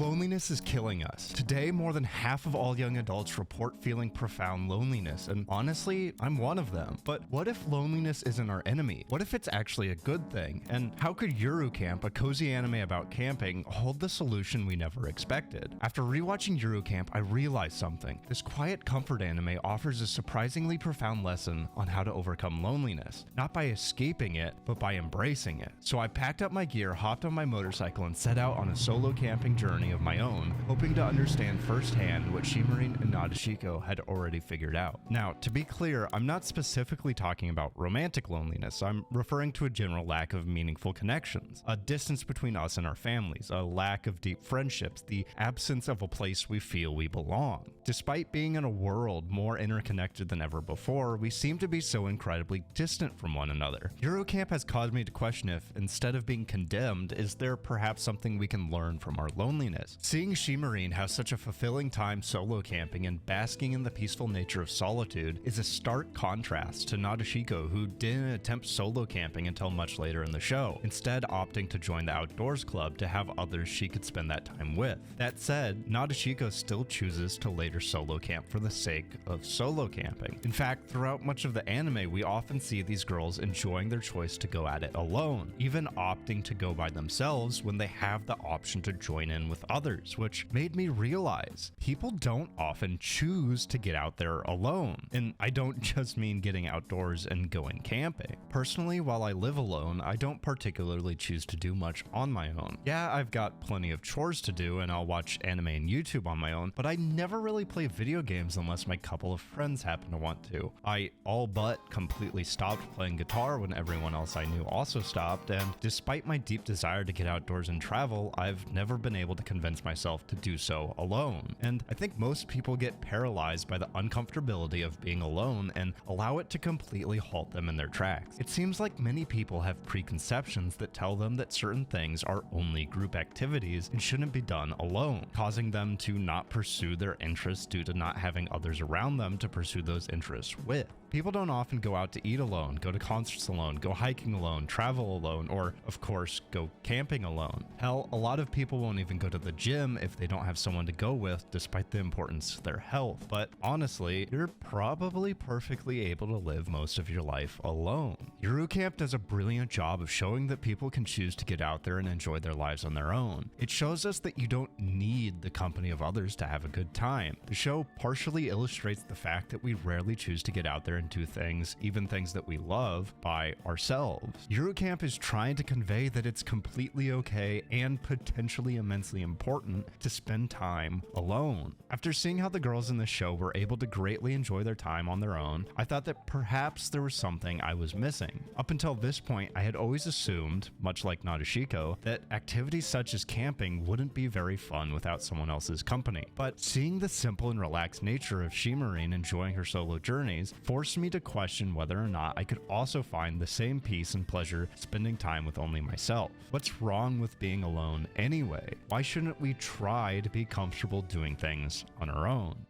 Loneliness is killing us. Today, more than half of all young adults report feeling profound loneliness, and honestly, I'm one of them. But what if loneliness isn't our enemy? What if it's actually a good thing? And how could Yuru Camp, a cozy anime about camping, hold the solution we never expected? After rewatching Yuru Camp, I realized something. This quiet comfort anime offers a surprisingly profound lesson on how to overcome loneliness, not by escaping it, but by embracing it. So I packed up my gear, hopped on my motorcycle, and set out on a solo camping journey of my own, hoping to understand firsthand what Shimarin and Nadeshiko had already figured out. Now, to be clear, I'm not specifically talking about romantic loneliness. I'm referring to a general lack of meaningful connections, a distance between us and our families, a lack of deep friendships, the absence of a place we feel we belong. Despite being in a world more interconnected than ever before, we seem to be so incredibly distant from one another. Yuru Camp has caused me to question if, instead of being condemned, is there perhaps something we can learn from our loneliness? Seeing Shimarin have such a fulfilling time solo camping and basking in the peaceful nature of solitude is a stark contrast to Nadeshiko, who didn't attempt solo camping until much later in the show, instead opting to join the outdoors club to have others she could spend that time with. That said, Nadeshiko still chooses to later solo camp for the sake of solo camping. In fact, throughout much of the anime, we often see these girls enjoying their choice to go at it alone, even opting to go by themselves when they have the option to join in with others, which made me realize people don't often choose to get out there alone. And I don't just mean getting outdoors and going camping. Personally, while I live alone, I don't particularly choose to do much on my own. Yeah, I've got plenty of chores to do and I'll watch anime and YouTube on my own, but I never really play video games unless my couple of friends happen to want to. I all but completely stopped playing guitar when everyone else I knew also stopped, and despite my deep desire to get outdoors and travel, I've never been able to convince myself to do so alone. And I think most people get paralyzed by the uncomfortability of being alone and allow it to completely halt them in their tracks. It seems like many people have preconceptions that tell them that certain things are only group activities and shouldn't be done alone, causing them to not pursue their interests due to not having others around them to pursue those interests with. People don't often go out to eat alone, go to concerts alone, go hiking alone, travel alone, or, of course, go camping alone. Hell, a lot of people won't even go to the gym if they don't have someone to go with, despite the importance to their health. But honestly, you're probably perfectly able to live most of your life alone. Yuru Camp does a brilliant job of showing that people can choose to get out there and enjoy their lives on their own. It shows us that you don't need the company of others to have a good time. The show partially illustrates the fact that we rarely choose to get out there and do things, even things that we love, by ourselves. Yuru Camp is trying to convey that it's completely okay and potentially immensely important to spend time alone. After seeing how the girls in the show were able to greatly enjoy their time on their own, I thought that perhaps there was something I was missing. Up until this point, I had always assumed, much like Nadeshiko, that activities such as camping wouldn't be very fun without someone else's company. But seeing the simple and relaxed nature of Shimarin enjoying her solo journeys forced me to question whether or not I could also find the same peace and pleasure spending time with only myself. What's wrong with being alone anyway? Why shouldn't we try to be comfortable doing things on our own?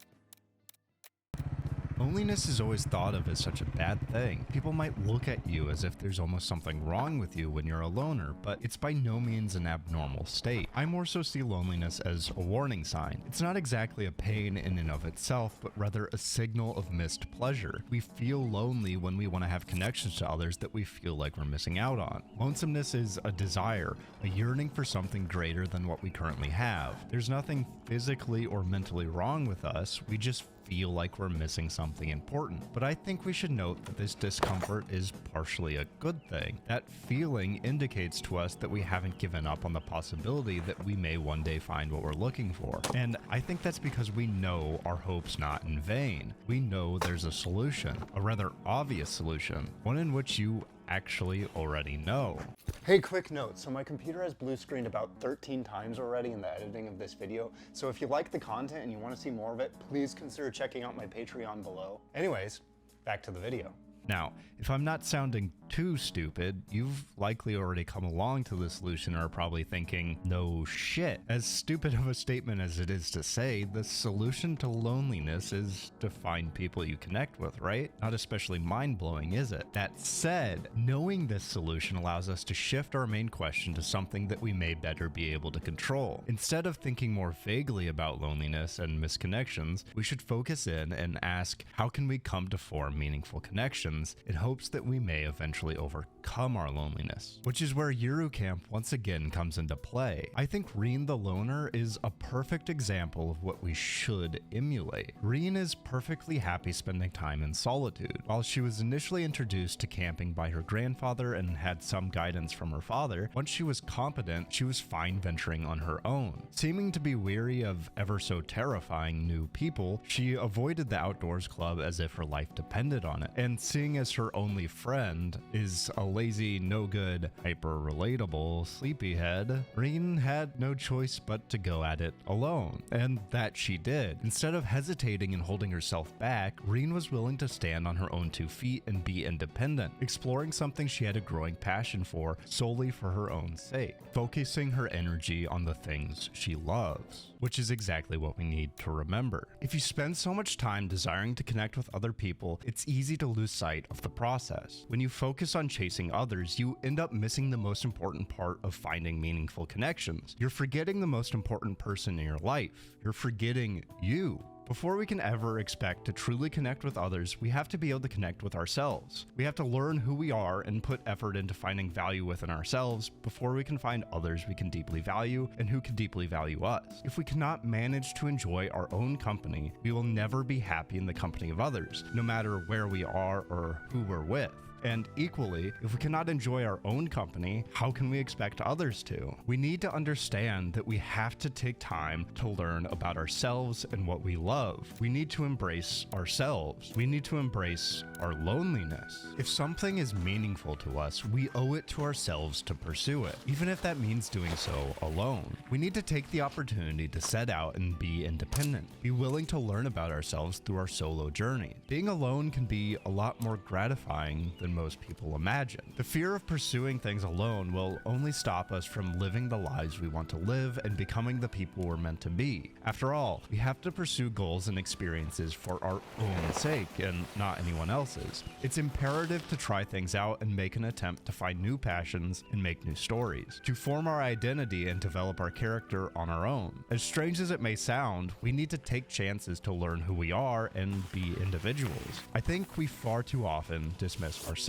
Loneliness is always thought of as such a bad thing. People might look at you as if there's almost something wrong with you when you're a loner, but it's by no means an abnormal state. I more so see loneliness as a warning sign. It's not exactly a pain in and of itself, but rather a signal of missed pleasure. We feel lonely when we want to have connections to others that we feel like we're missing out on. Lonesomeness is a desire, a yearning for something greater than what we currently have. There's nothing physically or mentally wrong with us, we just feel like we're missing something important. But I think we should note that this discomfort is partially a good thing. That feeling indicates to us that we haven't given up on the possibility that we may one day find what we're looking for. And I think that's because we know our hope's not in vain. We know there's a solution, a rather obvious solution, one in which you actually already know. Hey, quick note. So my computer has blue screened about 13 times already in the editing of this video. So if you like the content and you want to see more of it, please consider checking out my Patreon below. Anyways, back to the video. Now, if I'm not sounding too stupid, you've likely already come along to this solution and are probably thinking, no shit. As stupid of a statement as it is to say, the solution to loneliness is to find people you connect with, right? Not especially mind-blowing, is it? That said, knowing this solution allows us to shift our main question to something that we may better be able to control. Instead of thinking more vaguely about loneliness and misconnections, we should focus in and ask, how can we come to form meaningful connections in hopes that we may eventually overcome our loneliness? Which is where Yuru Camp once again comes into play. I think Reen the Loner is a perfect example of what we should emulate. Reen is perfectly happy spending time in solitude. While she was initially introduced to camping by her grandfather and had some guidance from her father, once she was competent, she was fine venturing on her own. Seeming to be weary of ever so terrifying new people, she avoided the outdoors club as if her life depended on it. And seeing as her only friend is a lazy, no good, hyper relatable sleepyhead, Reen had no choice but to go at it alone. And that she did. Instead of hesitating and holding herself back, Reen was willing to stand on her own 2 feet and be independent, exploring something she had a growing passion for solely for her own sake, focusing her energy on the things she loves. Which is exactly what we need to remember. If you spend so much time desiring to connect with other people, it's easy to lose sight of the process. When you focus on chasing others, you end up missing the most important part of finding meaningful connections. You're forgetting the most important person in your life. You're forgetting you. Before we can ever expect to truly connect with others, we have to be able to connect with ourselves. We have to learn who we are and put effort into finding value within ourselves before we can find others we can deeply value and who can deeply value us. If we cannot manage to enjoy our own company, we will never be happy in the company of others, no matter where we are or who we're with. And equally, if we cannot enjoy our own company, how can we expect others to? We need to understand that we have to take time to learn about ourselves and what we love. We need to embrace ourselves. We need to embrace our loneliness. If something is meaningful to us, we owe it to ourselves to pursue it, even if that means doing so alone. We need to take the opportunity to set out and be independent, be willing to learn about ourselves through our solo journey. Being alone can be a lot more gratifying than most people imagine. The fear of pursuing things alone will only stop us from living the lives we want to live and becoming the people we're meant to be. After all, we have to pursue goals and experiences for our own sake and not anyone else's. It's imperative to try things out and make an attempt to find new passions and make new stories, to form our identity and develop our character on our own. As strange as it may sound, we need to take chances to learn who we are and be individuals. I think we far too often dismiss ourselves.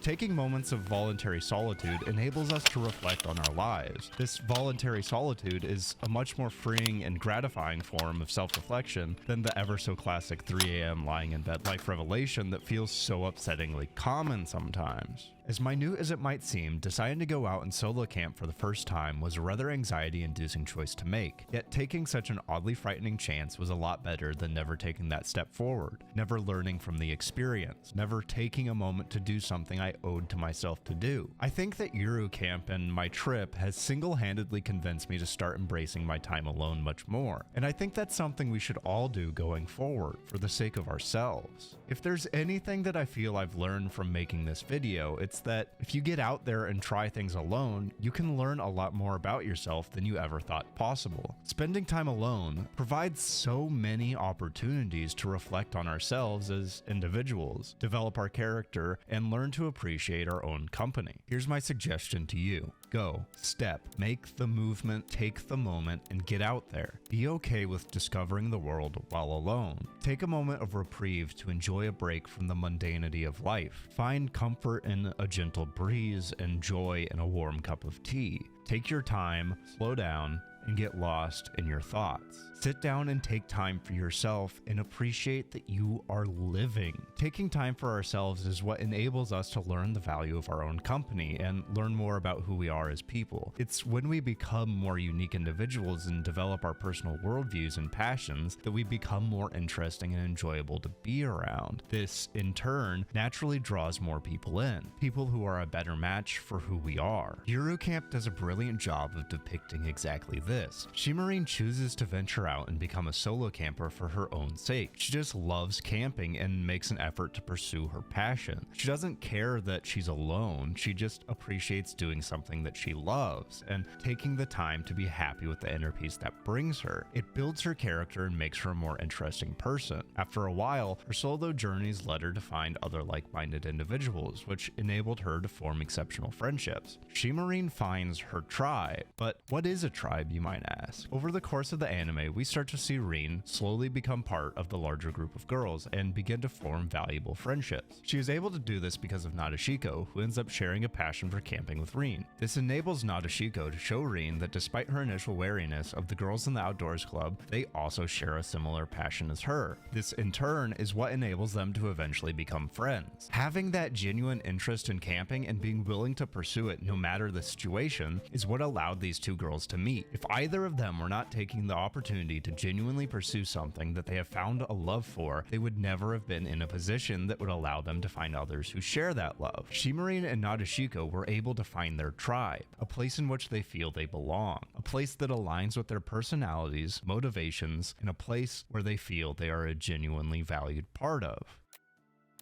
Taking moments of voluntary solitude enables us to reflect on our lives. This voluntary solitude is a much more freeing and gratifying form of self-reflection than the ever so classic 3 a.m. lying in bed life revelation that feels so upsettingly common sometimes. As minute as it might seem, deciding to go out and solo camp for the first time was a rather anxiety-inducing choice to make, yet taking such an oddly frightening chance was a lot better than never taking that step forward, never learning from the experience, never taking a moment to do something I owed to myself to do. I think that Yuru Camp and my trip has single-handedly convinced me to start embracing my time alone much more, and I think that's something we should all do going forward for the sake of ourselves. If there's anything that I feel I've learned from making this video, it's that if you get out there and try things alone, you can learn a lot more about yourself than you ever thought possible. Spending time alone provides so many opportunities to reflect on ourselves as individuals, develop our character, and learn to appreciate our own company. Here's my suggestion to you. Go, step, make the movement, take the moment, and get out there. Be okay with discovering the world while alone. Take a moment of reprieve to enjoy a break from the mundanity of life. Find comfort in a gentle breeze and joy in a warm cup of tea. Take your time, slow down, and get lost in your thoughts. Sit down and take time for yourself and appreciate that you are living. Taking time for ourselves is what enables us to learn the value of our own company and learn more about who we are as people. It's when we become more unique individuals and develop our personal worldviews and passions that we become more interesting and enjoyable to be around. This, in turn, naturally draws more people in, people who are a better match for who we are. Yuru Camp does a brilliant job of depicting exactly this. this. Shimarine chooses to venture out and become a solo camper for her own sake. She just loves camping and makes an effort to pursue her passion. She doesn't care that she's alone, she just appreciates doing something that she loves and taking the time to be happy with the inner peace that brings her. It builds her character and makes her a more interesting person. After a while, her solo journeys led her to find other like-minded individuals, which enabled her to form exceptional friendships. Shimarine finds her tribe. But what is a tribe, you might ask? Over the course of the anime, we start to see Rin slowly become part of the larger group of girls and begin to form valuable friendships. She is able to do this because of Nadeshiko, who ends up sharing a passion for camping with Rin. This enables Nadeshiko to show Rin that despite her initial wariness of the girls in the outdoors club, they also share a similar passion as her. This in turn is what enables them to eventually become friends. Having that genuine interest in camping and being willing to pursue it no matter the situation is what allowed these two girls to meet. If either of them were not taking the opportunity to genuinely pursue something that they have found a love for, they would never have been in a position that would allow them to find others who share that love. Shimarine and Nadeshiko were able to find their tribe, a place in which they feel they belong, a place that aligns with their personalities, motivations, and a place where they feel they are a genuinely valued part of.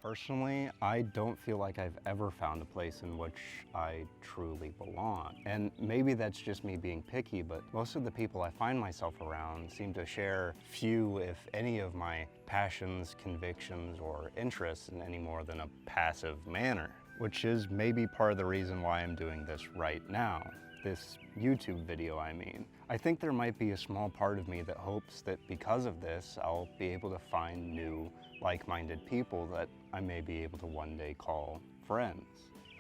Personally, I don't feel like I've ever found a place in which I truly belong. And maybe that's just me being picky, but most of the people I find myself around seem to share few, if any, of my passions, convictions, or interests in any more than a passive manner, which is maybe part of the reason why I'm doing this right now. This YouTube video, I mean. I think there might be a small part of me that hopes that because of this, I'll be able to find new, like-minded people that I may be able to one day call friends.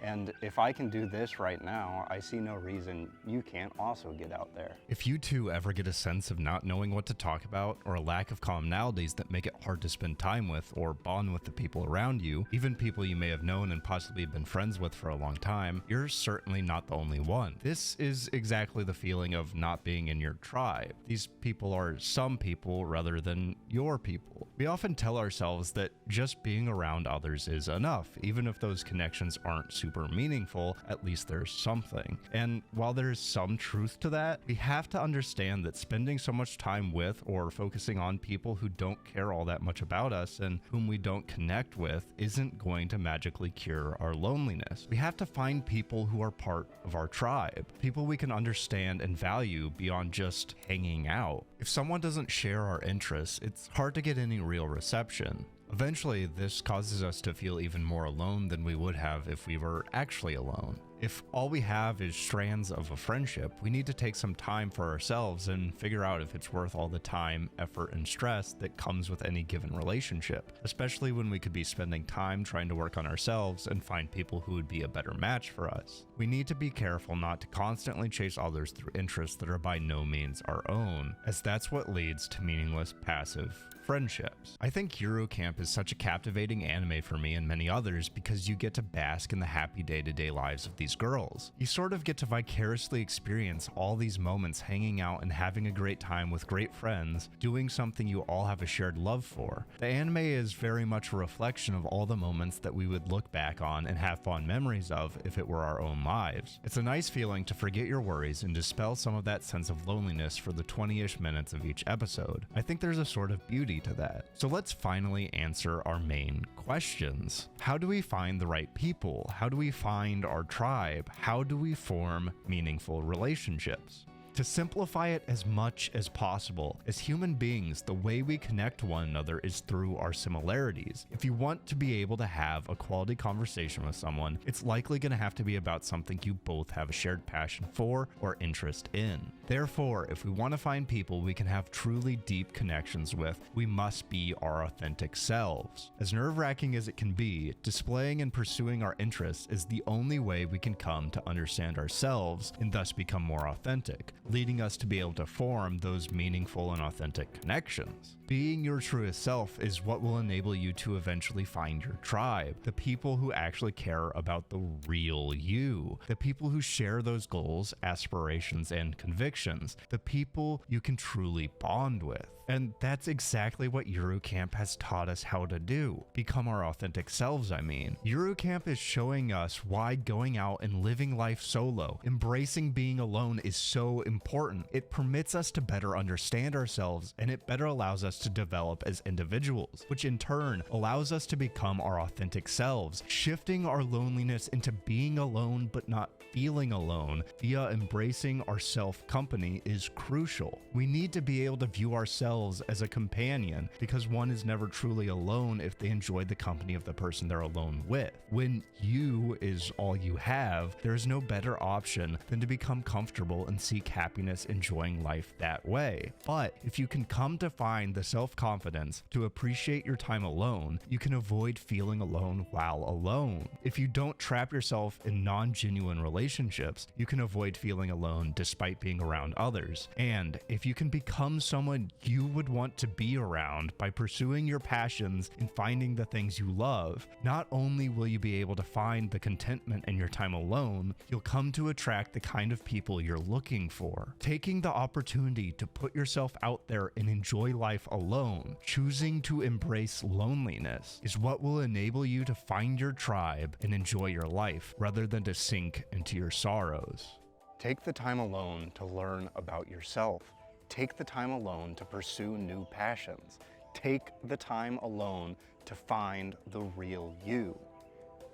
And if I can do this right now, I see no reason you can't also get out there. If you too ever get a sense of not knowing what to talk about or a lack of commonalities that make it hard to spend time with or bond with the people around you, even people you may have known and possibly been friends with for a long time, you're certainly not the only one. This is exactly the feeling of not being in your tribe. These people are some people rather than your people. We often tell ourselves that just being around others is enough, even if those connections aren't super meaningful, at least there's something. And while there's some truth to that, we have to understand that spending so much time with or focusing on people who don't care all that much about us and whom we don't connect with isn't going to magically cure our loneliness. We have to find people who are part of our tribe, people we can understand and value beyond just hanging out. If someone doesn't share our interests, it's hard to get any real reception. Eventually, this causes us to feel even more alone than we would have if we were actually alone. If all we have is strands of a friendship, we need to take some time for ourselves and figure out if it's worth all the time, effort, and stress that comes with any given relationship, especially when we could be spending time trying to work on ourselves and find people who would be a better match for us. We need to be careful not to constantly chase others through interests that are by no means our own, as that's what leads to meaningless, passive friendships. I think Yuru Camp is such a captivating anime for me and many others because you get to bask in the happy day-to-day lives of these girls. You sort of get to vicariously experience all these moments hanging out and having a great time with great friends, doing something you all have a shared love for. The anime is very much a reflection of all the moments that we would look back on and have fond memories of if it were our own lives. It's a nice feeling to forget your worries and dispel some of that sense of loneliness for the 20-ish minutes of each episode. I think there's a sort of beauty to that. So let's finally answer our main questions. How do we find the right people? How do we find our tribe? How do we form meaningful relationships? To simplify it as much as possible, as human beings, the way we connect to one another is through our similarities. If you want to be able to have a quality conversation with someone, it's likely going to have to be about something you both have a shared passion for or interest in. Therefore, if we want to find people we can have truly deep connections with, we must be our authentic selves. As nerve-wracking as it can be, displaying and pursuing our interests is the only way we can come to understand ourselves and thus become more authentic, leading us to be able to form those meaningful and authentic connections. Being your truest self is what will enable you to eventually find your tribe, the people who actually care about the real you, the people who share those goals, aspirations, and convictions, the people you can truly bond with. And that's exactly what Yuru Camp has taught us how to do. Become our authentic selves, I mean. Yuru Camp is showing us why going out and living life solo, embracing being alone is so important. It permits us to better understand ourselves, and it better allows us to develop as individuals, which in turn allows us to become our authentic selves, shifting our loneliness into being alone but not feeling alone via embracing our self-company is crucial. We need to be able to view ourselves as a companion, because one is never truly alone if they enjoy the company of the person they're alone with. When you is all you have, there is no better option than to become comfortable and seek happiness enjoying life that way. But if you can come to find the self-confidence to appreciate your time alone, you can avoid feeling alone while alone. If you don't trap yourself in non-genuine relationships, you can avoid feeling alone despite being around others. And if you can become someone you would want to be around by pursuing your passions and finding the things you love, not only will you be able to find the contentment in your time alone, you'll come to attract the kind of people you're looking for. Taking the opportunity to put yourself out there and enjoy life alone, choosing to embrace loneliness, is what will enable you to find your tribe and enjoy your life rather than to sink into your sorrows. Take the time alone to learn about yourself. Take the time alone to pursue new passions. Take the time alone to find the real you.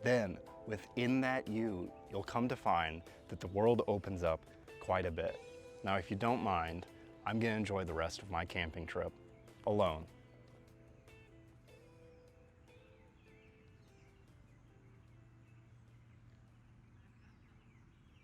Then, within that you'll come to find that the world opens up quite a bit. Now, if you don't mind, I'm gonna enjoy the rest of my camping trip alone.